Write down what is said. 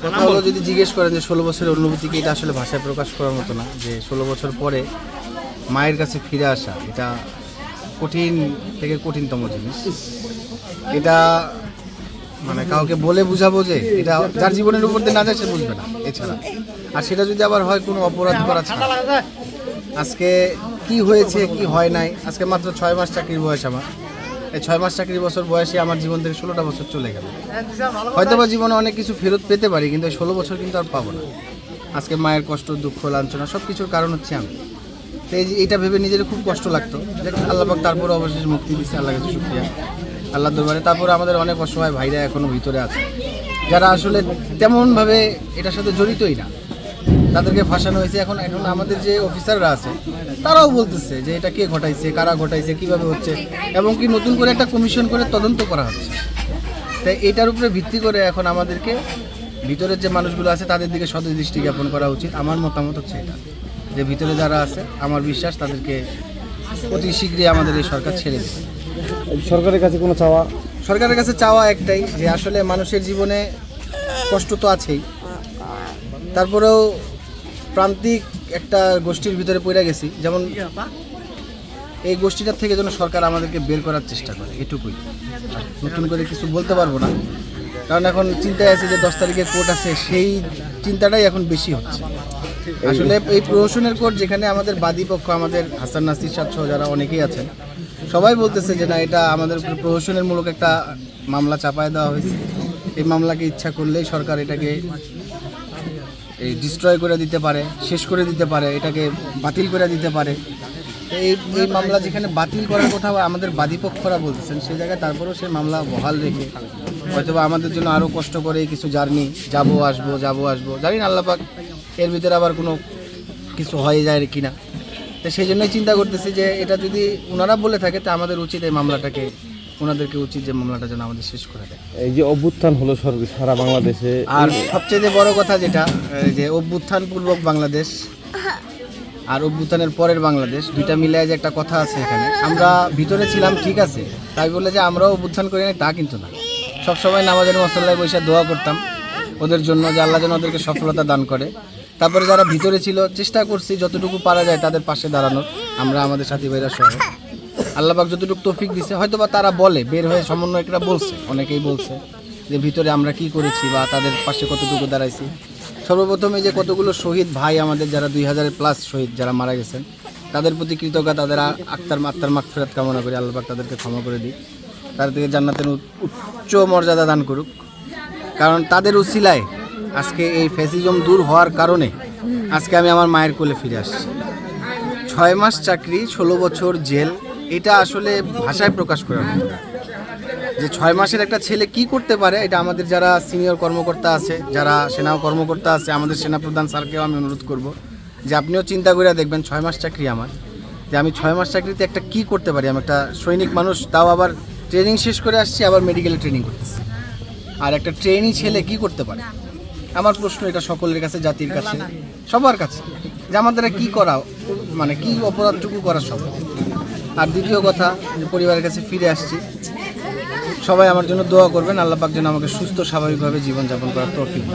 কথা হলো যদি জিজ্ঞেস করেন যে 16 বছরের অনুভূতি কি, এটা আসলে ভাষায় প্রকাশ করার মতো না। যে 16 বছর পরে মায়ের কাছে ফিরে আসা, এটা কঠিন থেকে কঠিনতম জিনিস। এটা মানে কাউকে বলে বুঝাবো যে এটা যার জীবনের উপর দিয়ে না যায় সে বুঝবে না এছাড়া। আর সেটা যদি আবার হয় কোনো অপরাধ করা ছাড়া। আজকে কি হয়েছে কি হয় নাই, আজকে মাত্র 6 মাস চাকরির বয়স আমার। এই 6 মাস চাকরির বছর বয়সে আমার জীবন থেকে 16টা বছর চলে গেল। হয়তো বা জীবনে অনেক কিছু ফেরত পেতে পারি, কিন্তু 16 বছর কিন্তু আর পাবো না। আজকে মায়ের কষ্ট, দুঃখ, লাঞ্ছনা সব কিছুর কারণ হচ্ছে আমি। তো এইটা ভেবে নিজের খুব কষ্ট লাগতো যে আল্লাহ পাক তারপরে অবশেষে মুক্তি দিচ্ছে, আল্লাহ কাছে শুকরিয়া, আল্লাহর দরবারে। তারপরে আমাদের অনেক অসহায় ভাইরা এখনও ভিতরে আছে, যারা আসলে তেমনভাবে এটার সাথে জড়িতই না, তাদেরকে ফাঁসানো হয়েছে। এখন আমাদের যে অফিসাররা আছে তারাও বলতেছে যে এটা কে ঘটাইছে, কারা ঘটাইছে, কিভাবে হচ্ছে, এবং কি নতুন করে একটা কমিশন করে তদন্ত করা হচ্ছে। তাই এটার উপরে ভিত্তি করে এখন আমাদেরকে ভিতরের যে মানুষগুলো আছে তাদের দিকে সদৃষ্টি জ্ঞাপন করা উচিত। আমার মতামত হচ্ছে এটা, যে ভিতরে যারা আছে আমার বিশ্বাস তাদেরকে অতি শীঘ্রই আমাদের এই সরকার ছেড়ে দেবে। সরকারের কাছে কোনো চাওয়া? সরকারের কাছে চাওয়া একটাই, যে আসলে মানুষের জীবনে কষ্ট তো আছেই, তারপরেও প্রান্তিক একটা গোষ্ঠীর ভিতরে পড়ে গেছি, যেমন এই গোষ্ঠীটার থেকে যেন সরকার আমাদেরকে বের করার চেষ্টা করে, এটুকুই। নতুন করে কিছু বলতে পারবো না, কারণ এখন চিন্তায় আছে যে 10 তারিখে কোর্ট আছে, সেই চিন্তাটাই এখন বেশি হচ্ছে। আসলে এই প্রহসনের কোর্ট, যেখানে আমাদের বাদী পক্ষ, আমাদের হাসান নাসির সাহ যারা অনেকেই আছেন, সবাই বলতেছে যে না, এটা আমাদের উপরে প্রহসনের মূলক একটা মামলা চাপায় দেওয়া হয়েছে। এই মামলাকে ইচ্ছা করলেই সরকার এটাকে ডিস্ট্রয় করে দিতে পারে, শেষ করে দিতে পারে, এটাকে বাতিল করে দিতে পারে। এই মামলা যেখানে বাতিল করার কথা আমাদের বাদীপক্ষরা বলতেছেন, সেই জায়গায় তারপরেও সেই মামলা বহাল রেখে হয়তো আমাদের জন্য আরও কষ্ট করে কিছু জার্নি, যাবো আসবো জানি না আল্লাহ পাক এর ভিতরে আবার কোনো কিছু হয়ে যায় কিনা। তো সেই জন্যই চিন্তা করতেছি যে এটা যদি ওনারা বলে থাকে, তো আমাদের উচিত এই মামলাটাকে, ওনাদেরকে উচিত যে মামলাটা যেন আমাদের শেষ করে দেয়। এই যে অভ্যুত্থান হলো সারা বাংলাদেশে, আর সবচেয়ে বড় কথা যেটা, যে অভ্যুত্থান পূর্বক বাংলাদেশ আর অভ্যুত্থানের পরের বাংলাদেশ, দুইটা মিলিয়ে যে একটা কথা আছে এখানে। আমরা ভিতরে ছিলাম ঠিক আছে, তাই বলে যে আমরাও অভ্যুত্থান করি না তা কিন্তু না। সবসময় নামাজের মসল্লায় বসে দোয়া করতাম ওদের জন্য, যে আল্লাহ যেন ওদেরকে সফলতা দান করে। তারপরে যারা ভিতরে ছিল চেষ্টা করছি যতটুকু পারা যায় তাদের পাশে দাঁড়ানোর, আমরা আমাদের সাথী ভাইরা সহ। আল্লাহ পাক যতটুকু তৌফিক দিছে, হয়তো বা তারা বলে বের হয়ে সমন্বয়করা বলছে, অনেকেই বলছে যে ভিতরে আমরা কি করেছি বা তাদের পাশে কতটুকু দাঁড়াইছি। সর্বপ্রথম এই যে কতগুলো শহীদ ভাই আমাদের, যারা 2000+ শহীদ যারা মারা গেছেন, তাদের প্রতি কৃতজ্ঞতা, তাদের আত্মার মাগফিরাত কামনা করি। আল্লাহ পাক তাদেরকে ক্ষমা করে দিই, তাদেরকে জান্নাতের উচ্চ মর্যাদা দান করুক। কারণ তাদের উসিলায় আজকে এই ফ্যাসিজম দূর হওয়ার কারণে আজকে আমি আমার মায়ের কোলে ফিরে আসছি। 6 মাস চাকরি, 16 বছর জেল, এটা আসলে ভাষায় প্রকাশ করার মতো না। যে 6 মাসের একটা ছেলে কি করতে পারে, এটা আমাদের যারা সিনিয়র কর্মকর্তা আছে, যারা সেনা কর্মকর্তা আছে, আমাদের সেনাপ্রধান স্যারকেও আমি অনুরোধ করব যে আপনিও চিন্তা করে দেখবেন 6 মাস চাকরি আমার, যে আমি 6 মাস চাকরিতে একটা কি করতে পারি। আমি একটা সৈনিক মানুষ, তাও আবার ট্রেনিং শেষ করে আসছি, আবার মেডিকেলে ট্রেনিং করতেছি। আর একটা ট্রেনি ছেলে কি করতে পারে? আমার প্রশ্ন এটা সকলের কাছে, জাতির কাছে, সবার কাছে, যে আমাদের কি করা, মানে কি অপরাধটুকু করা সম্ভব। আর দ্বিতীয় কথা, যে পরিবারের কাছে ফিরে আসছি, সবাই আমার জন্য দোয়া করবেন, আল্লাহ পাক যেন আমাকে সুস্থ স্বাভাবিকভাবে জীবনযাপন করার তৌফিক দেন।